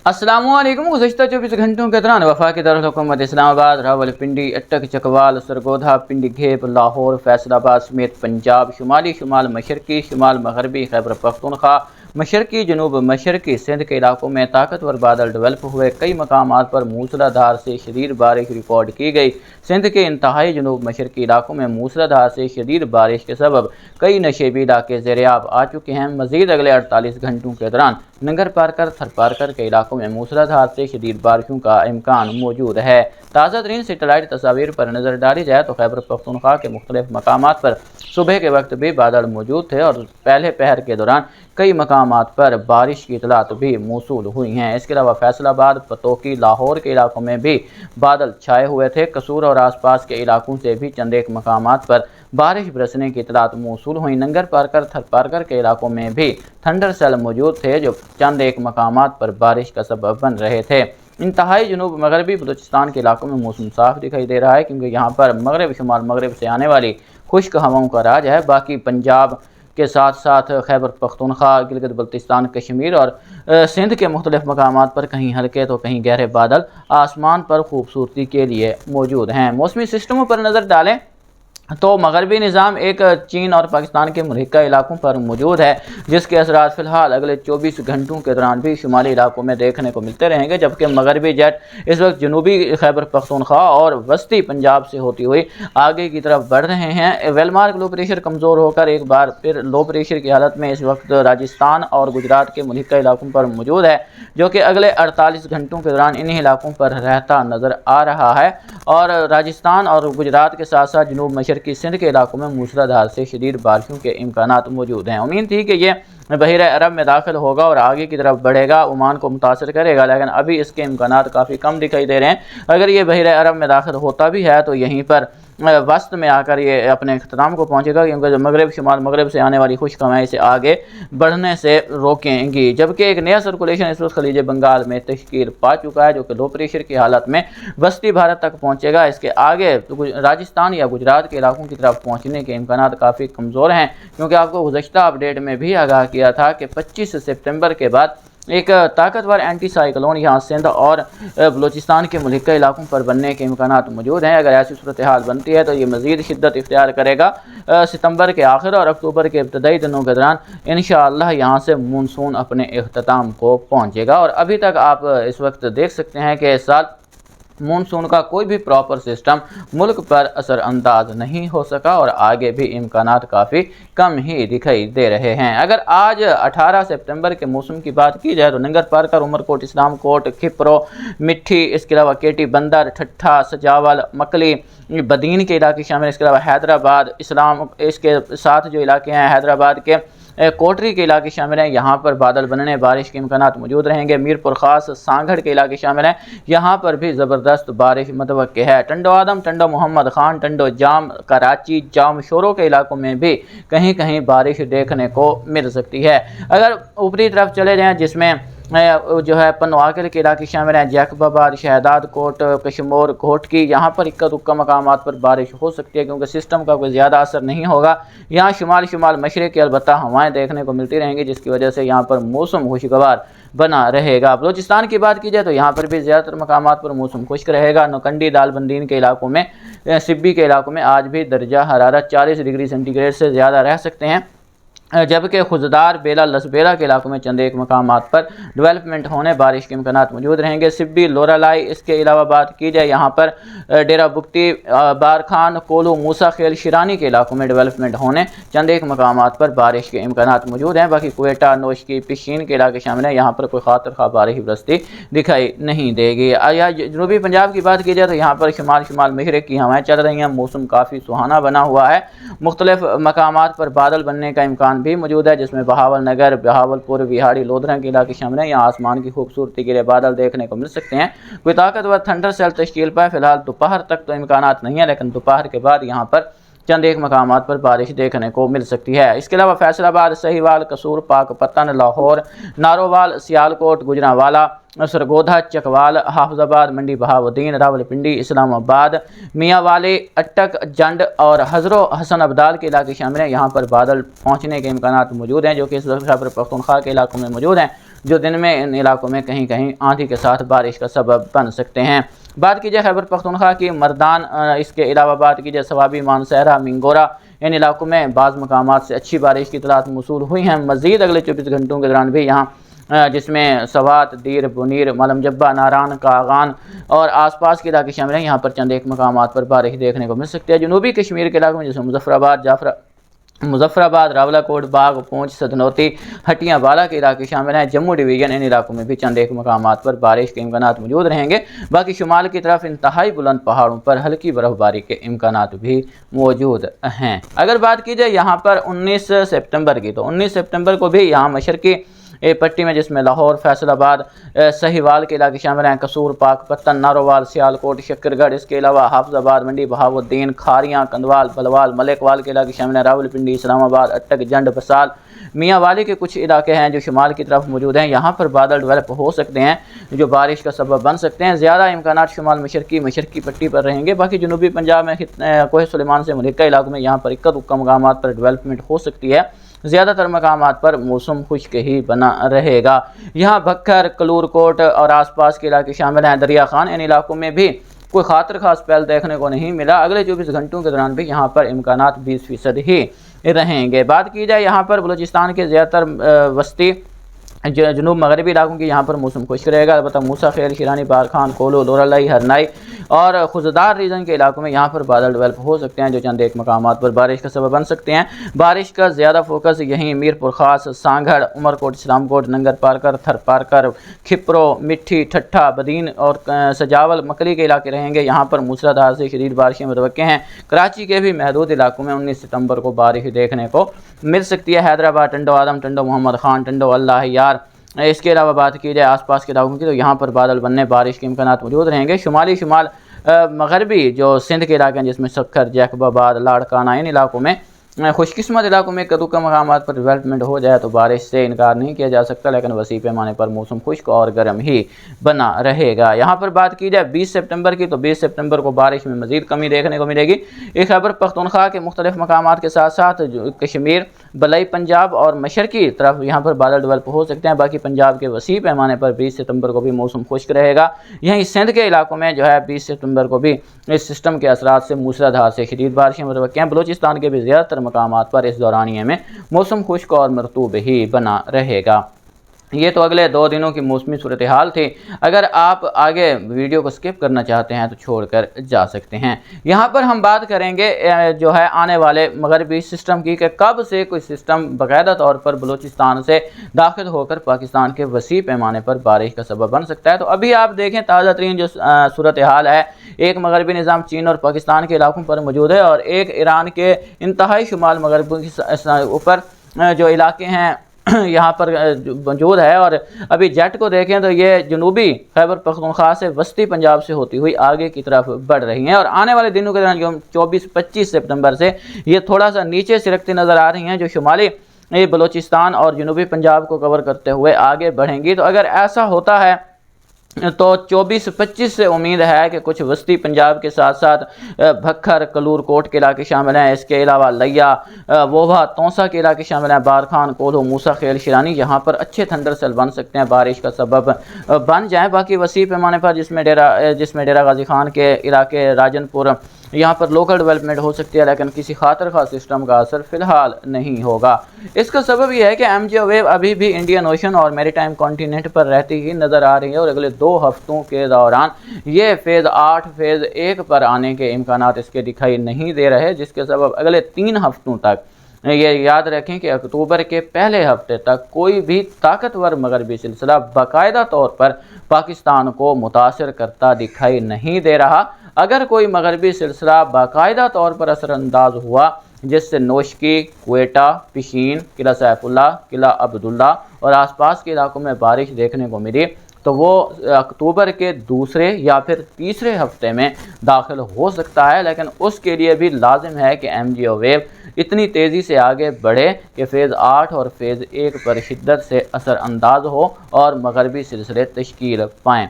अस्सलामु अलैकुम। गुज़श्ता 24 घंटों के दौरान वफाकी दारुल-हुकूमत इस्लामाबाद, रावलपिंडी, अटक, चकवाल, सरगोधा, पिंडी घेप, लाहौर, फैसलाबाद समेत पंजाब, शुमाली, शुमाल मशरकी, शुमाल मगरबी, खैबर पख्तूनख्वा, मशरकी, जनूब मशरकी सिंध के इलाकों में ताकतवर बादल डेवलप हुए। कई मकामात पर मूसलाधार से शदीद बारिश रिकॉर्ड की गई। सिंध के इंतहाई जनूब मशरकी इलाकों में मूसलाधार से शदीद बारिश के सबब कई नशेबी इलाके ज़ेर-ए-आब आ चुके हैं। मज़ीद अगले 48 घंटों के दौरान नंगर पारकर, थर पारकर के इलाकों में मूसलाधार से शदीद बारिशों का इम्कान मौजूद है। ताज़ा तरीन सेटेलाइट तस्वीर पर नज़र डाली जाए तो खैबर पख्तूनख्वा के मुख्तलिफ मकामात पर सुबह के वक्त भी बादल मौजूद थे और पहले पहर के दौरान कई मकामात पर बारिश की इतलात भी मौसूल हुई हैं। इसके अलावा फैसलाबाद, पतोकी, लाहौर के इलाकों में भी बादल छाए हुए थे। कसूर और आसपास के इलाकों से भी चंद एक मकामात पर बारिश बरसने की इतलात मौसूल हुई। नंगर पारकर, थर पारकर के इलाकों में भी थंडर सेल मौजूद थे जो चंद एक मकामात पर बारिश का सबब बन रहे थे। इंतहाई जनूब मगरबी बलूचिस्तान के इलाकों में मौसम साफ दिखाई दे रहा है क्योंकि यहाँ पर मगरब शुमाल मगरब से आने वाली खुश्क हवाओं का राज है। बाकी पंजाब के साथ साथ खैबर पख्तूनख्वा, गिलगित बल्तिस्तान, कश्मीर और सिंध के मुख्तलिफ मकामात पर कहीं हल्के तो कहीं गहरे बादल आसमान पर खूबसूरती के लिए मौजूद हैं। मौसमी सिस्टमों पर नज़र डालें तो मगरबी निज़ाम एक चीन और पाकिस्तान के मुल्हिका इलाकों पर मौजूद है जिसके असरात फ़िलहाल अगले 24 घंटों के दौरान भी शुमाली इलाकों में देखने को मिलते रहेंगे, जबकि मगरबी जेट इस वक्त जनूबी खैबर पख्तूनख्वा और वस्ती पंजाब से होती हुई आगे की तरफ बढ़ रहे हैं। वेलमार्क लो प्रेशर कमज़ोर होकर एक बार फिर लो प्रेशर की हालत में इस वक्त राजस्थान और गुजरात के मुल्हिका इलाकों पर मौजूद है, जो कि अगले 48 घंटों के दौरान इन्हीं इलाकों पर रहता नज़र आ रहा है। और राजस्थान और गुजरात के साथ साथ जनूब मशरकी सिंध के इलाकों में मूसलाधार से शदीद बारिशों के इम्कानात मौजूद हैं। उम्मीद थी कि ये बहिर अरब में दाखिल होगा और आगे की तरफ बढ़ेगा, ओमान को मुतासर करेगा, लेकिन अभी इसके इम्कानात काफ़ी कम दिखाई दे रहे हैं। अगर ये बहिर अरब में दाखिल होता भी है तो यहीं पर वस्त में आकर ये अपने इख्तिताम को पहुंचेगा, क्योंकि मगरब शुमाल मगरब से आने वाली खुश्क हवाएं इसे आगे बढ़ने से रोकेंगी। जबकि एक नया सर्कुलेशन इस वक्त खलीज बंगाल में तश्कील पा चुका है जो कि लो प्रेशर की हालत में वस्ती भारत तक पहुंचेगा। इसके आगे तो राजस्थान या गुजरात के इलाकों की तरफ पहुंचने के इम्कानात काफ़ी कमज़ोर हैं, क्योंकि आपको गुज़श्ता अपडेट में भी आगाह किया था कि 25 सितंबर के बाद एक ताकतवर एंटी साइक्लोन यहाँ सिंध और बलूचिस्तान के मुल्हिका इलाकों पर बनने के इम्कानात मौजूद हैं। अगर ऐसी सूरत हाल बनती है तो ये मज़ीद शिद्दत इख्तियार करेगा सितंबर के आखिर और अक्टूबर के इब्तदाई दिनों के दौरान इंशाअल्लाह यहाँ से मानसून अपने इख्तिताम को पहुँचेगा। और अभी तक आप इस वक्त देख सकते हैं कि इस साल मानसून का कोई भी प्रॉपर सिस्टम मुल्क पर असर अंदाज नहीं हो सका और आगे भी इम्कानात काफ़ी कम ही दिखाई दे रहे हैं। अगर आज 18 सितंबर के मौसम की बात की जाए तो नंगर पारकर, उमरकोट, इस्लाम कोट, खिप्रो, मिट्टी, इसके अलावा केटी, बंदर, ठट्ठा, सजावल, मकली, बदीन के इलाके शामिल। इसके अलावा हैदराबाद, इस्लाम, इसके साथ जो इलाके हैं हैदराबाद के कोटरी के इलाके शामिल हैं, यहाँ पर बादल बनने बारिश के इम्कानात मौजूद रहेंगे। मीरपुर ख़ास, सांगड़ के इलाके शामिल हैं, यहाँ पर भी ज़बरदस्त बारिश मुतवक्के है। टंडो आदम, टंडो मोहम्मद खान, टंडो जाम, कराची, जाम शोरों के इलाकों में भी कहीं कहीं बारिश देखने को मिल सकती है। अगर ऊपरी तरफ चले जाएँ जिसमें जो है पनवाकिल के इलाके शामिल हैं, जैकबाबाद, शहदाद कोट, कशमोर, घोटकी, यहाँ पर इक्का दुक्का मकामात पर बारिश हो सकती है क्योंकि सिस्टम का कोई ज़्यादा असर नहीं होगा। यहाँ शुमाल शुमाल मशरक़ की अलबत्ता हवाएं देखने को मिलती रहेंगी जिसकी वजह से यहाँ पर मौसम खुशगवार बना रहेगा। बलूचिस्तान की बात की जाए तो यहाँ पर भी ज़्यादातर मकामात पर मौसम खुश्क रहेगा। नौकंडी, दालबंदीन के इलाकों में, सिब्बी के इलाकों में आज भी दर्जा हरारत 40 डिग्री सेंटीग्रेड से ज़्यादा रह सकते हैं, जबकि खुजदार, बेला, लसबेरा के इलाकों में चंद एक मकामात पर डेवलपमेंट होने बारिश के इम्कानात मौजूद रहेंगे। सिब्बी, लोरालाई, इसके अलावा बात की जाए यहाँ पर डेरा बुगटी, बारखान, कोलू, मूसा खेल, शिरानी के इलाकों में डेवलपमेंट होने चंद एक मकामात पर बारिश के इम्कानात मौजूद हैं। बाकी क्वेटा, नोशकी, पिशीन के इलाके शामिल हैं, यहाँ पर कोई खातर खा बारिश बरसती दिखाई नहीं देगी। या जनूबी पंजाब की बात की जाए तो यहाँ पर शुमाल शुमाल मशरक़ की हवाएं चल रही हैं, मौसम काफ़ी सुहाना बना हुआ है। मुख्तलिफ मकामात पर बादल बनने का इम्कान भी मौजूद है जिसमें बहावल नगर, बहावलपुर, विहाड़ी, लोधरा के इलाके शामिल हैं। यहाँ आसमान की खूबसूरती के लिए बादल देखने को मिल सकते हैं। कोई ताकतवर थंडर सेल तश्कील पाए फिलहाल दोपहर तक तो इम्कानात नहीं है, लेकिन दोपहर के बाद यहाँ पर चंद एक मकामात पर बारिश देखने को मिल सकती है। इसके अलावा फैसलाबाद, सहीवाल, कसूर, पाकपतन, लाहौर, नारोवाल, सियालकोट, गुजरांवाला, सरगोधा, चकवाल, हाफजाबाद, मंडी बहाउद्दीन, रावलपिंडी, इस्लामाबाद, मियाँ वाले, अटक, जंड और हज़रो हसन अब्दाल के इलाके शामिल हैं। यहाँ पर बादल पहुँचने के इम्कानात मौजूद हैं जो कि खैबर पख्तूनख्वा के इलाकों में मौजूद हैं। जो दिन में इन इलाकों में कहीं कहीं आंधी के साथ बारिश का सबब बन सकते हैं। बात की जाए खैबर पख्तूनख्वा की मर्दान, इसके अलावा बात की जाए सवाबी, मानसहरा, मिंगोरा, इन इलाकों में बाज़ मकामात से अच्छी बारिश की इतलात मौसूल हुई हैं। मज़ीद अगले 24 घंटों के दौरान भी यहाँ जिसमें सवात, दीर, बुनीर, मलम जब्बा, नारान, कागान और आसपास के इलाके शामिल हैं। यहाँ पर चंद एक मकामात पर बारिश देखने को मिल सकती है। जनूबी कश्मीर के इलाकों में जैसे मुजफ्फराबाद, रावलाकोट, बाग, पूंछ, सदनौती, हटियाँ, बाला के इलाके शामिल हैं। जम्मू डिवीज़न, इन इलाकों में भी चंद एक मकामात पर बारिश के इम्कानात मौजूद रहेंगे। बाकी शुमाल की तरफ इंतहाई बुलंद पहाड़ों पर हल्की बर्फबारी के इम्कानात भी मौजूद हैं। अगर बात की जाए यहाँ पर 19 सितंबर की, तो 19 सितंबर को भी यहाँ मशरकी पट्टी में जिसमें लाहौर, फैसलाबाद, सहीवाल के इलाके शामिल हैं, कसूर, पाकपत्तन, नारोवाल, सियालकोट, शक्करगढ़, इसके अलावा हाफजाबाद, मंडी, बहाउद्दीन, खारियाँ, कंदवाल, बलवाल, मलिकवाल के इलाके शामिल हैं, रावलपिंडी, इस्लामाबाद, अटक, जंड, बसाल, मियाँ वाली के कुछ इलाके हैं जो शुमाल की तरफ मौजूद हैं। यहाँ पर बादल डेवलप हो सकते हैं जो बारिश का सबब बन सकते हैं। ज़्यादा इम्कानात शुमाल मशरकी पट्टी पर रहेंगे। बाकी जनूबी पंजाब में कोह सुलेमान से मुल्का इलाकों में यहाँ पर इक्का दुक्का मकामात पर डेवलपमेंट हो सकती है। ज़्यादातर मकामात पर मौसम खुश्क ही बना रहेगा। यहाँ भक्खर, कलूरकोट और आसपास के इलाके शामिल हैं। दरिया खान, इन इलाकों में भी कोई खातर खास पहल देखने को नहीं मिला। अगले 24 घंटों के दौरान भी यहाँ पर इम्कानात 20% ही रहेंगे। बात की जाए यहाँ पर बलूचिस्तान के ज़्यादातर वस्ती जनूब मगरबी इलाकों की यहाँ पर मौसम खुश्क रहेगा। अलबत्ता मूसा खेल, शिरानी, बारखान, कोलो, लोरालाई, हरनाई और खुजदार रीजन के इलाकों में यहाँ पर बादल डेवलप हो सकते हैं जो चंद एक मकामात पर बारिश का सबब बन सकते हैं। बारिश का ज़्यादा फोकस यहीं मीरपुर खास, सांगड़, उमरकोट, इस्लामकोट, नंगर पारकर, थर पारकर, खिप्रो, मिट्टी, ठट्ठा, बदीन और सजावल, मकली के इलाके रहेंगे। यहाँ पर मूसलाधार से शदीद बारिशें मुतवक्के हैं। कराची के भी महदूद इलाकों में 19 सितंबर को बारिश देखने को मिल सकती है। हैदराबाद, टंडो आदम, टंडो मोहम्मद खान, टंडो अल्लाह यार, इसके अलावा बात की जाए आसपास के इलाकों की, तो यहाँ पर बादल बनने, बारिश के इम्कानात मौजूद रहेंगे। शुमाल मगरबी जो सिंध के इलाके हैं जिसमें सक्खर, जैकबाबाद, लाड़काना, इन इलाकों में खुशकिस्मत इलाकों में कदुका मकामात पर डेवलपमेंट हो जाए तो बारिश से इनकार नहीं किया जा सकता, लेकिन वसी पैमाने पर मौसम खुश्क और गर्म ही बना रहेगा। यहाँ पर बात की जाए 20 सितंबर की, तो 20 सितंबर को बारिश में मज़ीद कमी देखने को मिलेगी। एक खैबर पख्तूनख्वा के मुख्तलिफ मकामात के साथ साथ कश्मीर, बलई पंजाब और मशरकी तरफ यहाँ पर बादल डेवलप हो सकते हैं। बाकी पंजाब के वसी पैमाने पर 20 सितंबर को भी मौसम खुश्क रहेगा। यहीं सिंध के इलाकों में जो है 20 सितंबर को भी इस सिस्टम के असरात से मूसलाधार से शदीद बारिशें मुतवक्किल हैं। बलूचिस्तान के भी ज़्यादातर मकामात पर इस दौरानिए में मौसम खुश्क और मरतूब ही बना रहेगा। ये तो अगले 2 दिनों की मौसमी सूरत हाल थी। अगर आप आगे वीडियो को स्किप करना चाहते हैं तो छोड़कर जा सकते हैं। यहाँ पर हम बात करेंगे जो है आने वाले मगरबी सिस्टम की, कि कब से कोई सिस्टम बाकायदा तौर पर बलूचिस्तान से दाखिल होकर पाकिस्तान के वसी पैमाने पर बारिश का सबब बन सकता है। तो अभी आप देखें ताज़ा तरीन जो सूरत हाल है, एक मगरबी निज़ाम चीन और पाकिस्तान के इलाकों पर मौजूद है और एक ईरान के इंतहाई शुमाल मगरब के ऊपर जो इलाके हैं यहाँ पर मौजूद है। और अभी जेट को देखें तो ये जनूबी खैबर पख्तूनख्वा से वस्ती पंजाब से होती हुई आगे की तरफ बढ़ रही हैं और आने वाले दिनों के दौरान जो 24-25 सितंबर से ये थोड़ा सा नीचे सिरकती नज़र आ रही हैं, जो शुमाली बलूचिस्तान और जनूबी पंजाब को कवर करते हुए आगे बढ़ेंगी। तो अगर ऐसा होता है तो 24-25 से उम्मीद है कि कुछ वस्ती पंजाब के साथ साथ भक्खर, कलूरकोट के इलाके शामिल हैं। इसके अलावा लिया, वोभा, तौसा के इलाके शामिल हैं। बारखान, कोल्हो, मूसा खेल, शिरानी, यहाँ पर अच्छे थंडर सेल बन सकते हैं, बारिश का सबब बन जाएँ। बाकी वसी पैमाने पर जिसमें डेरा गाजी खान के इलाके, राजनपुर, यहाँ पर लोकल डेवलपमेंट हो सकती है, लेकिन किसी खातर खास सिस्टम का असर फ़िलहाल नहीं होगा। इसका सबब यह है कि एमजीओ वेव अभी भी इंडियन ओशन और मैरीटाइम कॉन्टिनेंट पर रहती ही नज़र आ रही है और अगले 2 हफ्तों के दौरान ये फ़ेज़ 8 फ़ेज़ 1 पर आने के इम्कानात इसके दिखाई नहीं दे रहे, जिसके सबब अगले 3 हफ्तों तक ये याद रखें कि अक्टूबर के पहले हफ्ते तक कोई भी ताकतवर मगरबी सिलसिला बाकायदा तौर पर पाकिस्तान को मुतासर करता दिखाई नहीं दे रहा। अगर कोई मगरबी सिलसिला बाकायदा तौर पर असरअंदाज हुआ, जिससे नोशकी, क्वेटा, पिशीन, किला सैफुल्ला, किला अब्दुल्ला और आसपास के इलाकों में बारिश देखने को मिली, तो वो अक्टूबर के दूसरे या फिर तीसरे हफ्ते में दाखिल हो सकता है। लेकिन उसके लिए भी लाजिम है कि एमजीओ वेव इतनी तेज़ी से आगे बढ़े कि फ़ेज़ 8 और फ़ेज़ 1 पर शिद्दत से असर अंदाज हो और मगरबी सिलसिले तश्कील पाएँ।